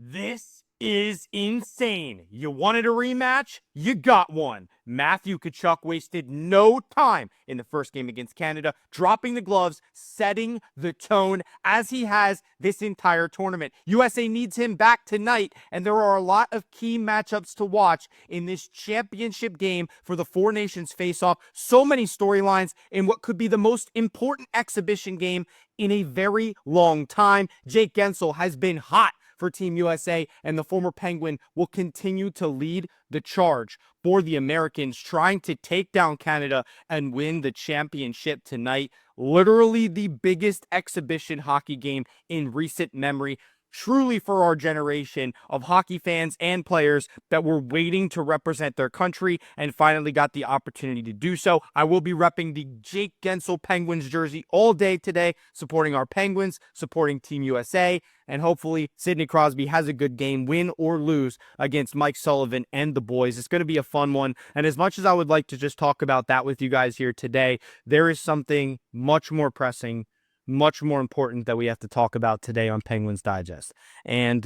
This is insane. You wanted a rematch? You got one. Matthew Tkachuk wasted no time in the first game against Canada, dropping the gloves, setting the tone as he has this entire tournament. USA needs him back tonight, and there are a lot of key matchups to watch in this championship game for the Four Nations Faceoff. So many storylines in what could be the most important exhibition game in a very long time. Jake Guentzel has been hot for Team USA, and the former Penguin will continue to lead the charge for the Americans, trying to take down Canada and win the championship tonight. Literally the biggest exhibition hockey game in recent memory. Truly for our generation of hockey fans and players that were waiting to represent their country and finally got the opportunity to do so. I will be repping the Jake Guentzel Penguins jersey all day today, supporting our Penguins, supporting Team USA, and hopefully Sidney Crosby has a good game, win or lose, against Mike Sullivan and the boys. It's going to be a fun one, and as much as I would like to just talk about that with you guys here today, there is something much more pressing, much more important that we have to talk about today on Penguins Digest. And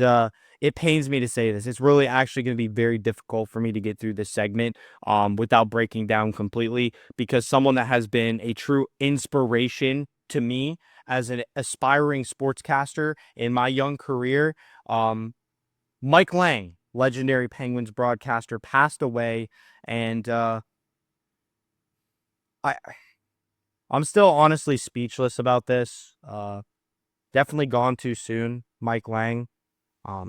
it pains me to say this. It's really actually going to be very difficult for me to get through this segment without breaking down completely, because someone that has been a true inspiration to me as an aspiring sportscaster in my young career, Mike Lange, legendary Penguins broadcaster, passed away, and I'm still honestly speechless about this. Definitely gone too soon, Mike Lange.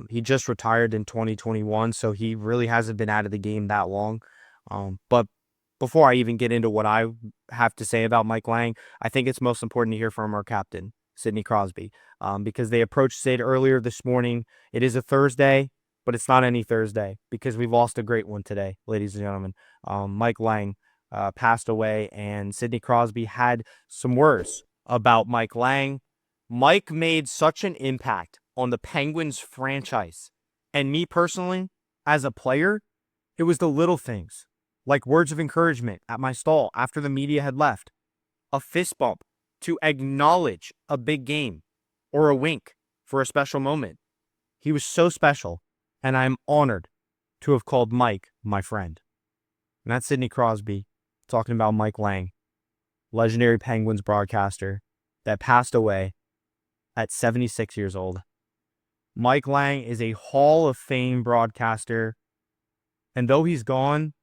He just retired in 2021, so he really hasn't been out of the game that long. But before I even get into what I have to say about Mike Lange, I think it's most important to hear from our captain, Sidney Crosby, because they approached Sid earlier this morning. It is a Thursday, but it's not any Thursday because we've lost a great one today, ladies and gentlemen. Mike Lange passed away, and Sidney Crosby had some words about Mike Lange. Mike made such an impact on the Penguins franchise, and me personally, as a player, it was the little things, like words of encouragement at my stall after the media had left, a fist bump to acknowledge a big game, or a wink for a special moment. He was so special, and I'm honored to have called Mike my friend. And that's Sidney Crosby talking about Mike Lange, legendary Penguins broadcaster that passed away at 76 years old. Mike Lange is a Hall of Fame broadcaster, and though he's gone,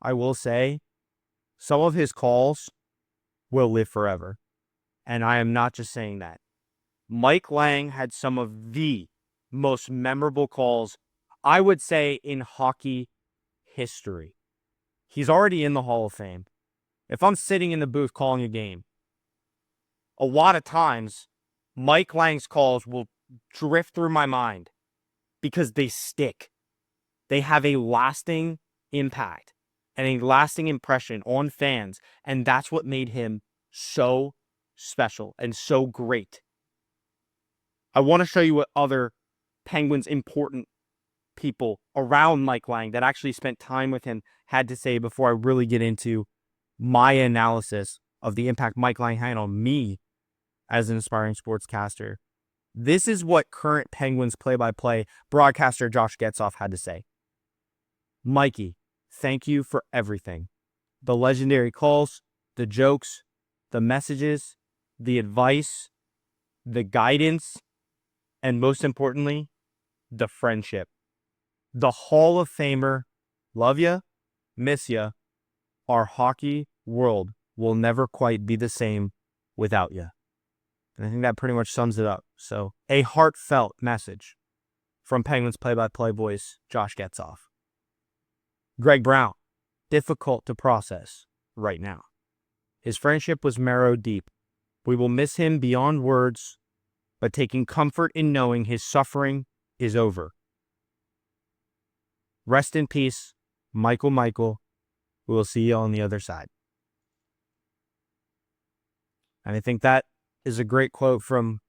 I will say some of his calls will live forever. And I am not just saying that. Mike Lange had some of the most memorable calls, I would say, in hockey history. He's already in the Hall of Fame. If I'm sitting in the booth calling a game, a lot of times Mike Lange's calls will drift through my mind because they stick. They have a lasting impact and a lasting impression on fans, and that's what made him so special and so great. I want to show you what other Penguins important people around Mike Lange that actually spent time with him had to say before I really get into my analysis of the impact Mike Lange had on me as an aspiring sportscaster. This is what current Penguins play-by-play broadcaster Josh Getzoff had to say. Mikey, thank you for everything. The legendary calls, the jokes, the messages, the advice, the guidance, and most importantly, the friendship. The Hall of Famer, love ya, miss ya. Our hockey world will never quite be the same without ya. And I think that pretty much sums it up. So, a heartfelt message from Penguins play-by-play voice Josh Getzoff. Greg Brown, difficult to process right now. His friendship was marrow deep. We will miss him beyond words, but taking comfort in knowing his suffering is over. Rest in peace, Michael. We will see you on the other side. And I think that is a great quote from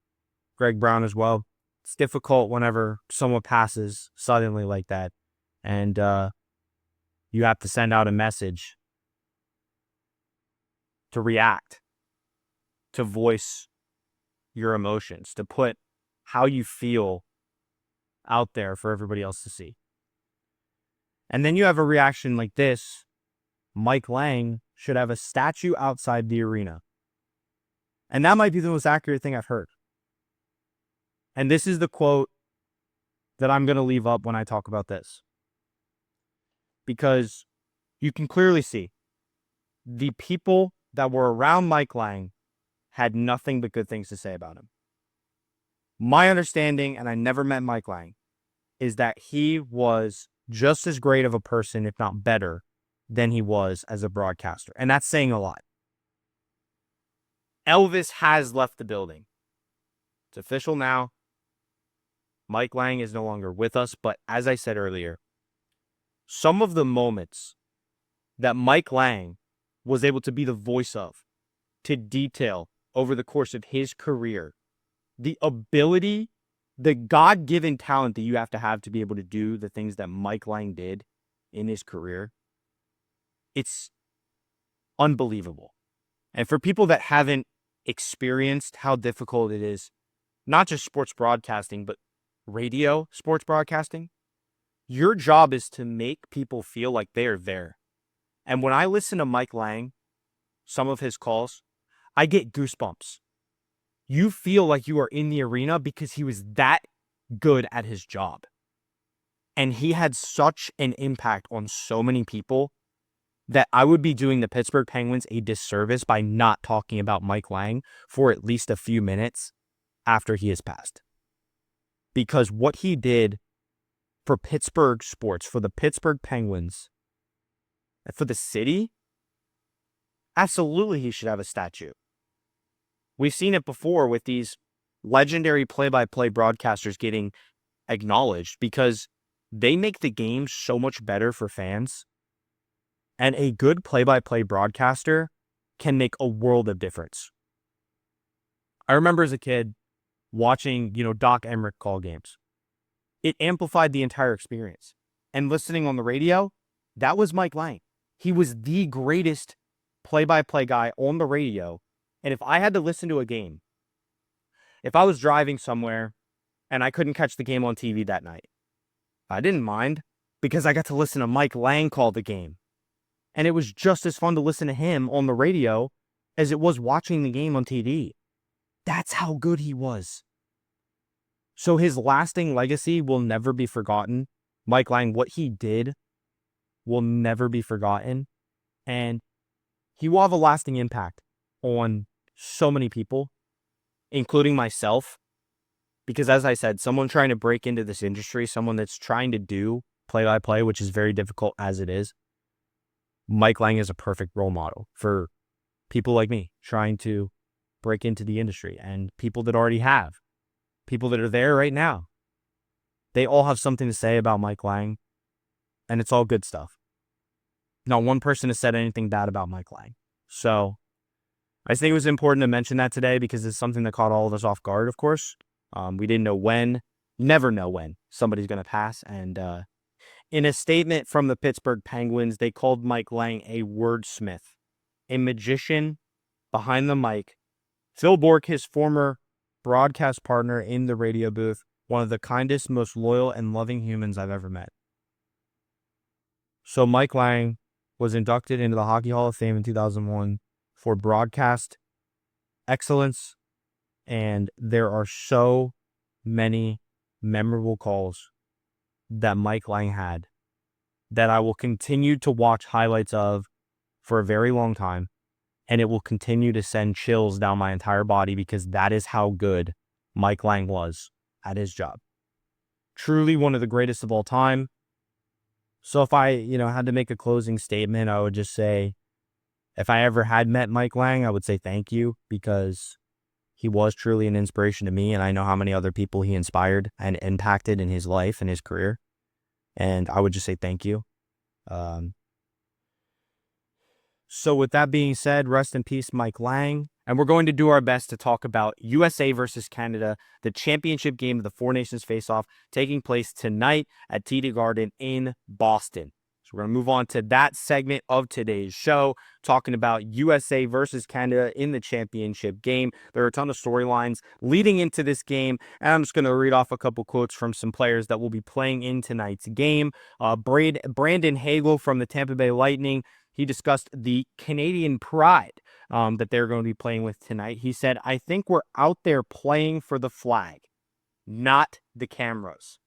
Greg Brown as well. It's difficult whenever someone passes suddenly like that, and you have to send out a message to react, to voice your emotions, to put how you feel out there for everybody else to see. And then you have a reaction like this. Mike Lange should have a statue outside the arena. And that might be the most accurate thing I've heard. And this is the quote that I'm going to leave up when I talk about this. Because you can clearly see the people that were around Mike Lange had nothing but good things to say about him. My understanding, and I never met Mike Lange, is that he was just as great of a person, if not better, than he was as a broadcaster. And that's saying a lot. Elvis has left the building. It's official now. Mike Lange is no longer with us, but as I said earlier, some of the moments that Mike Lange was able to be the voice of, to detail over the course of his career, the ability, the God-given talent that you have to be able to do the things that Mike Lange did in his career, it's unbelievable. And for people that haven't experienced how difficult it is, not just sports broadcasting, but radio sports broadcasting, your job is to make people feel like they are there. And when I listen to Mike Lange, some of his calls, I get goosebumps. You feel like you are in the arena because he was that good at his job. And he had such an impact on so many people that I would be doing the Pittsburgh Penguins a disservice by not talking about Mike Lange for at least a few minutes after he has passed. Because what he did for Pittsburgh sports, for the Pittsburgh Penguins, and for the city, absolutely he should have a statue. We've seen it before with these legendary play-by-play broadcasters getting acknowledged because they make the game so much better for fans. And a good play-by-play broadcaster can make a world of difference. I remember as a kid watching, Doc Emmerich call games. It amplified the entire experience. And listening on the radio, that was Mike Lange. He was the greatest play-by-play guy on the radio. And if I had to listen to a game, if I was driving somewhere and I couldn't catch the game on TV that night, I didn't mind because I got to listen to Mike Lange call the game. And it was just as fun to listen to him on the radio as it was watching the game on TV. That's how good he was. So his lasting legacy will never be forgotten. Mike Lange, what he did will never be forgotten. And he will have a lasting impact on so many people, including myself. Because as I said, someone trying to break into this industry, someone that's trying to do play-by-play, which is very difficult as it is, Mike Lange is a perfect role model for people like me trying to break into the industry and people that already have, people that are there right now. They all have something to say about Mike Lange, and it's all good stuff. Not one person has said anything bad about Mike Lange. So I just think it was important to mention that today because it's something that caught all of us off guard, of course. We didn't know when, never know when somebody's going to pass. And in a statement from the Pittsburgh Penguins, they called Mike Lange a wordsmith, a magician behind the mic. Phil Bourque, his former broadcast partner in the radio booth, one of the kindest, most loyal, and loving humans I've ever met. So Mike Lange was inducted into the Hockey Hall of Fame in 2001 for broadcast excellence, and there are so many memorable calls that Mike Lange had that I will continue to watch highlights of for a very long time, and it will continue to send chills down my entire body because that is how good Mike Lange was at his job. Truly one of the greatest of all time. So if I, had to make a closing statement, I would just say, if I ever had met Mike Lange, I would say thank you because he was truly an inspiration to me, and I know how many other people he inspired and impacted in his life and his career. And I would just say thank you. So with that being said, rest in peace, Mike Lange. And we're going to do our best to talk about USA versus Canada, the championship game of the Four Nations Faceoff taking place tonight at TD Garden in Boston. So We're going to move on to that segment of today's show, talking about USA versus Canada in the championship game. There are a ton of storylines leading into this game, and I'm just going to read off a couple quotes from some players that will be playing in tonight's game. Brandon Hagel from the Tampa Bay Lightning, he discussed the Canadian pride that they're going to be playing with tonight. He said, "I think we're out there playing for the flag, not the cameras.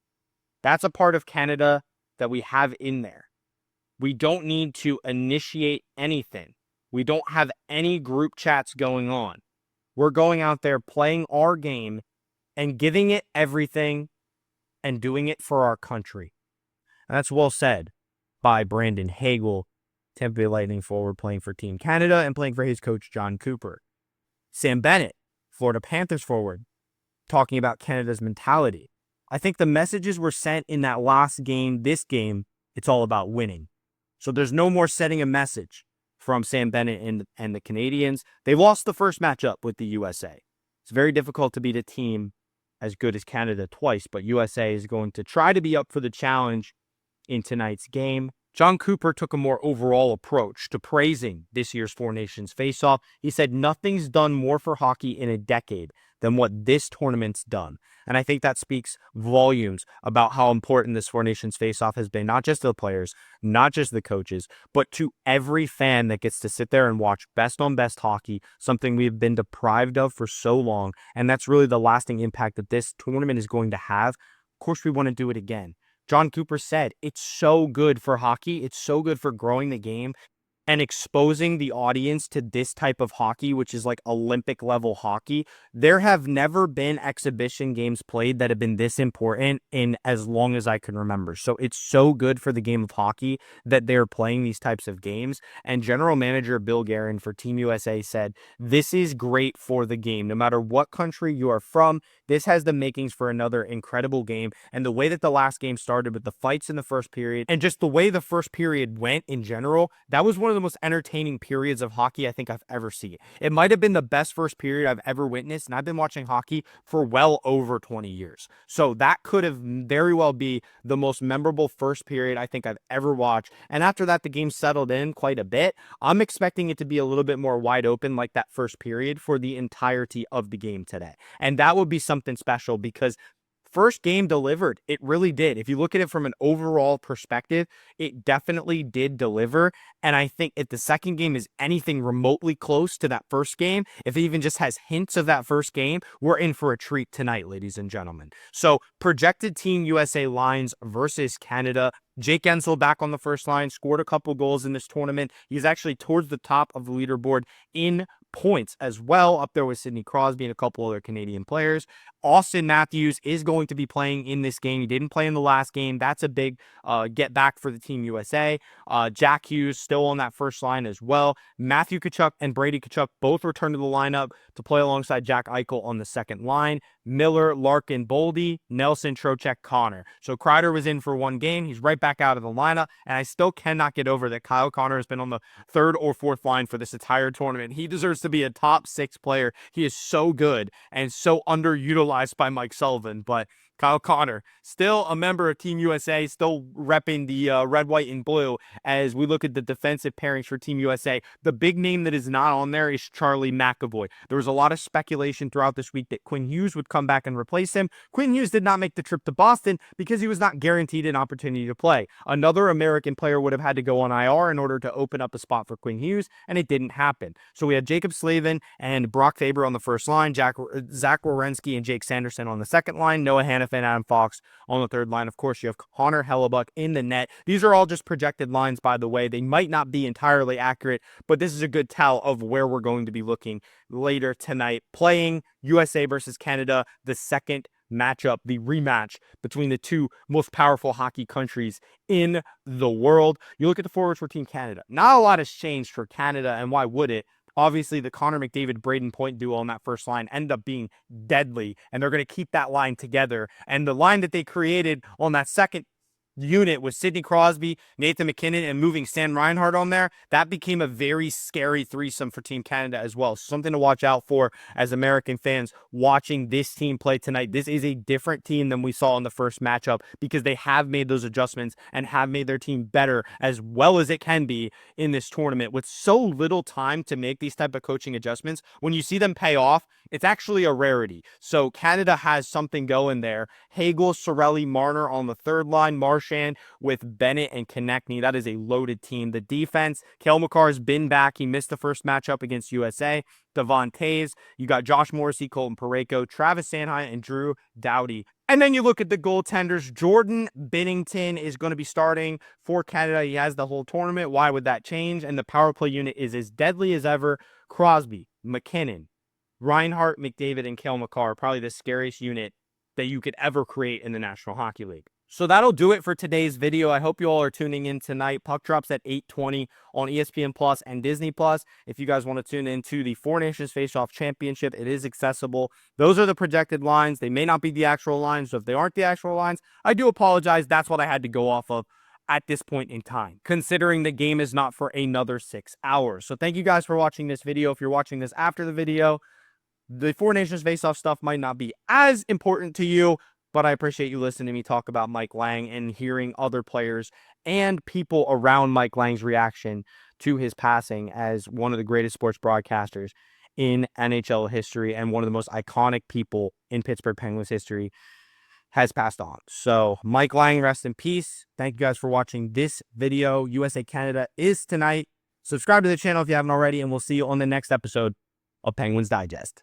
That's a part of Canada that we have in there. We don't need to initiate anything. We don't have any group chats going on. We're going out there playing our game and giving it everything and doing it for our country." And that's well said by Brandon Hagel, Tampa Bay Lightning forward playing for Team Canada and playing for his coach, John Cooper. Sam Bennett, Florida Panthers forward, talking about Canada's mentality. "I think the messages were sent in that last game. This game, it's all about winning." So there's no more setting a message from Sam Bennett and the Canadians. They lost the first matchup with the USA. It's very difficult to beat a team as good as Canada twice, but USA is going to try to be up for the challenge in tonight's game. John Cooper took a more overall approach to praising this year's Four Nations Faceoff. He said, "Nothing's done more for hockey in a decade than what this tournament's done." And I think that speaks volumes about how important this Four Nations Faceoff has been, not just to the players, not just the coaches, but to every fan that gets to sit there and watch best on best hockey, something we've been deprived of for so long. And that's really the lasting impact that this tournament is going to have. Of course, we want to do it again. John Cooper said, "It's so good for hockey. It's so good for growing the game and exposing the audience to this type of hockey, which is like Olympic level hockey." There have never been exhibition games played that have been this important in as long as I can remember. So it's so good for the game of hockey that they're playing these types of games. And General Manager Bill Guerin for Team USA said, "This is great for the game. No matter what country you are from, this has the makings for another incredible game." And the way that the last game started with the fights in the first period and just the way the first period went in general, that was one of the most entertaining periods of hockey I think I've ever seen. It might have been the best first period I've ever witnessed, and I've been watching hockey for well over 20 years. So that could have very well be the most memorable first period I think I've ever watched. And after that, the game settled in quite a bit. I'm expecting it to be a little bit more wide open like that first period for the entirety of the game today. And that would be something special because first game delivered. It really did. If you look at it from an overall perspective, it definitely did deliver. And I think if the second game is anything remotely close to that first game, if it even just has hints of that first game, we're in for a treat tonight, ladies and gentlemen. So projected Team USA lines versus Canada. Jake Guentzel back on the first line, scored a couple goals in this tournament. He's actually towards the top of the leaderboard in points as well, up there with Sidney Crosby and a couple other Canadian players. Austin Matthews is going to be playing in this game. He didn't play in the last game. That's a big get back for the Team USA. Jack Hughes still on that first line as well. Matthew Tkachuk and Brady Tkachuk both return to the lineup to play alongside Jack Eichel on the second line. Miller, Larkin, Boldy, Nelson, Trocheck, Connor. So Kreider was in for one game. He's right back out of the lineup, and I still cannot get over that Kyle Connor has been on the third or fourth line for this entire tournament. He deserves to be a top 6 player. He is so good and so underutilized by Mike Sullivan, but Kyle Connor, still a member of Team USA, still repping the red, white, and blue as we look at the defensive pairings for Team USA. The big name that is not on there is Charlie McAvoy. There was a lot of speculation throughout this week that Quinn Hughes would come back and replace him. Quinn Hughes did not make the trip to Boston because he was not guaranteed an opportunity to play. Another American player would have had to go on IR in order to open up a spot for Quinn Hughes, and it didn't happen. So we had Jacob Slavin and Brock Faber on the first line, Zach Werenski and Jake Sanderson on the second line, Noah Hannafin and Adam Fox on the third line. Of course, you have Connor Hellebuck in the net. These are all just projected lines, by the way. They might not be entirely accurate, but this is a good tell of where we're going to be looking later tonight. Playing USA versus Canada, the second matchup, the rematch between the two most powerful hockey countries in the world. You look at the forwards for Team Canada. Not a lot has changed for Canada, and why would it? Obviously, the Connor McDavid, Braden Point duo on that first line ended up being deadly, and they're going to keep that line together. And the line that they created on that second unit with Sidney Crosby, Nathan MacKinnon, and moving Stan Reinhart on there, that became a very scary threesome for Team Canada as well. Something to watch out for as American fans watching this team play tonight. This is a different team than we saw in the first matchup because they have made those adjustments and have made their team better as well as it can be in this tournament. With so little time to make these type of coaching adjustments, when you see them pay off, it's actually a rarity. So Canada has something going there. Hagel, Sorelli, Marner on the third line, Marchand with Bennett and Konechny. That is a loaded team. The defense, Cale Makar's been back. He missed the first matchup against USA. Devon Toews, you got Josh Morrissey, Colton Parayko, Travis Sanheim, and Drew Doughty. And then you look at the goaltenders. Jordan Binnington is going to be starting for Canada. He has the whole tournament. Why would that change? And the power play unit is as deadly as ever. Crosby, McKinnon, Reinhart, McDavid, and Cale Makar, probably the scariest unit that you could ever create in the National Hockey League. So that'll do it for today's video. I hope you all are tuning in tonight. Puck drops at 8:20 on ESPN Plus and Disney Plus. If you guys want to tune into the Four Nations Faceoff Championship, it is accessible. Those are the projected lines. They may not be the actual lines. So if they aren't the actual lines, I do apologize. That's what I had to go off of at this point in time, considering the game is not for another 6 hours. So thank you guys for watching this video. If you're watching this after the video, the Four Nations Faceoff stuff might not be as important to you, but I appreciate you listening to me talk about Mike Lange and hearing other players and people around Mike Lange's reaction to his passing as one of the greatest sports broadcasters in NHL history and one of the most iconic people in Pittsburgh Penguins history has passed on. So Mike Lange, rest in peace. Thank you guys for watching this video. USA Canada is tonight. Subscribe to the channel if you haven't already, and we'll see you on the next episode of Penguins Digest.